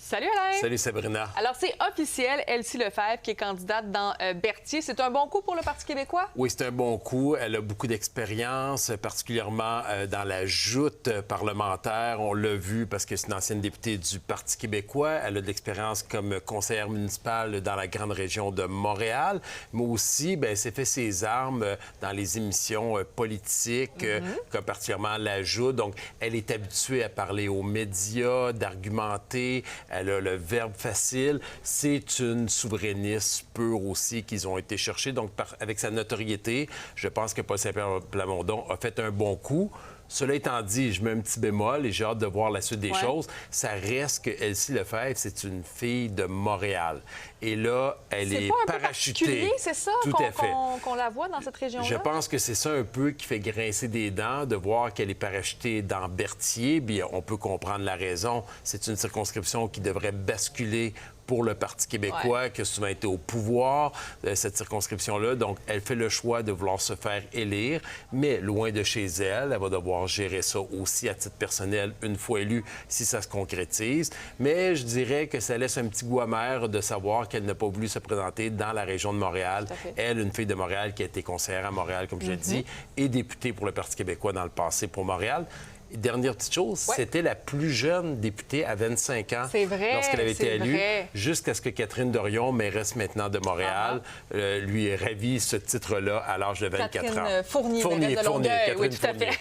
Salut Alain! Salut Sabrina. Alors, c'est officiel, Elsie Lefebvre qui est candidate dans Berthier. C'est un bon coup pour le Parti québécois? Oui, c'est un bon coup. Elle a beaucoup d'expérience, particulièrement dans la joute parlementaire. On l'a vu parce que c'est une ancienne députée du Parti québécois. Elle a de l'expérience comme conseillère municipale dans la grande région de Montréal, mais aussi, bien, elle s'est fait ses armes dans les émissions politiques, comme particulièrement la joute. Donc, elle est habituée à parler aux médias, d'argumenter. Elle a le verbe facile. C'est une souverainiste pure aussi qu'ils ont été chercher. Donc, avec sa notoriété, je pense que Paul Saint-Pierre Plamondon a fait un bon coup. Cela étant dit, je mets un petit bémol et j'ai hâte de voir la suite des choses. Ça reste que Elsie Lefebvre, c'est une fille de Montréal. Et là, elle est parachutée. C'est ça Tout à fait. qu'on la voit dans cette région-là? Je pense que c'est ça un peu qui fait grincer des dents, de voir qu'elle est parachutée dans Berthier. Bien, on peut comprendre la raison. C'est une circonscription qui devrait basculer pour le Parti québécois, qui a souvent été au pouvoir, cette circonscription-là. Donc, elle fait le choix de vouloir se faire élire, mais loin de chez elle, elle va devoir gérer ça aussi à titre personnel une fois élue, si ça se concrétise. Mais je dirais que ça laisse un petit goût amer de savoir qu'elle n'a pas voulu se présenter dans la région de Montréal. Elle, une fille de Montréal qui a été conseillère à Montréal, comme je l'ai dit, et députée pour le Parti québécois dans le passé pour Montréal. Et dernière petite chose, c'était la plus jeune députée à 25 ans lorsqu'elle avait été élue, jusqu'à ce que Catherine Dorion, mairesse maintenant de Montréal, lui ait ravi ce titre-là à l'âge de 24 ans. Fournier, mairesse de Longueuil. Oui, tout à fait.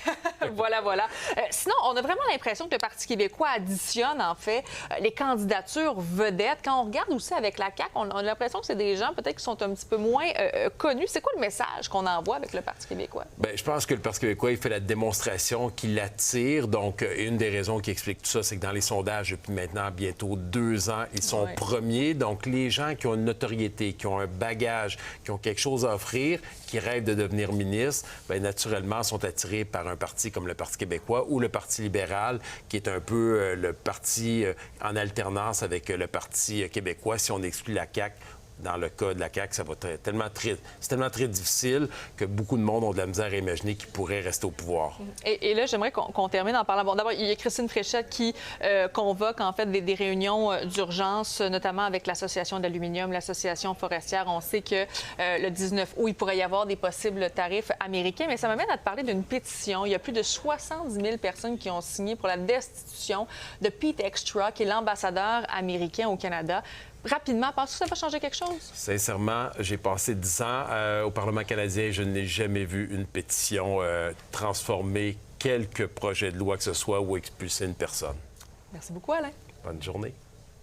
Voilà. Sinon, on a vraiment l'impression que le Parti québécois additionne, en fait, les candidatures vedettes. Quand on regarde aussi avec la CAQ, on a l'impression que c'est des gens peut-être qui sont un petit peu moins connus. C'est quoi le message qu'on envoie avec le Parti québécois? Bien, je pense que le Parti québécois, il fait la démonstration qu'il attire. Donc, une des raisons qui explique tout ça, c'est que dans les sondages, depuis maintenant bientôt 2 ans, ils sont premiers. Donc, les gens qui ont une notoriété, qui ont un bagage, qui ont quelque chose à offrir, qui rêvent de devenir ministre, bien, naturellement, sont attirés par un parti comme le Parti québécois ou le Parti libéral, qui est un peu le parti en alternance avec le Parti québécois, si on exclut la CAQ. Dans le cas de la CAQ, c'est tellement très difficile que beaucoup de monde ont de la misère à imaginer qu'ils pourraient rester au pouvoir. Et là, j'aimerais qu'on termine en parlant. Bon, d'abord, il y a Christine Fréchette qui convoque en fait des réunions d'urgence, notamment avec l'Association d'aluminium, l'Association forestière. On sait que le 19 août, il pourrait y avoir des possibles tarifs américains, mais ça m'amène à te parler d'une pétition. Il y a plus de 70 000 personnes qui ont signé pour la destitution de Pete Extra, qui est l'ambassadeur américain au Canada. Rapidement, penses-tu que ça va changer quelque chose? Sincèrement, j'ai passé 10 ans au Parlement canadien. Je n'ai jamais vu une pétition transformer quelque projet de loi que ce soit ou expulser une personne. Merci beaucoup, Alain. Bonne journée.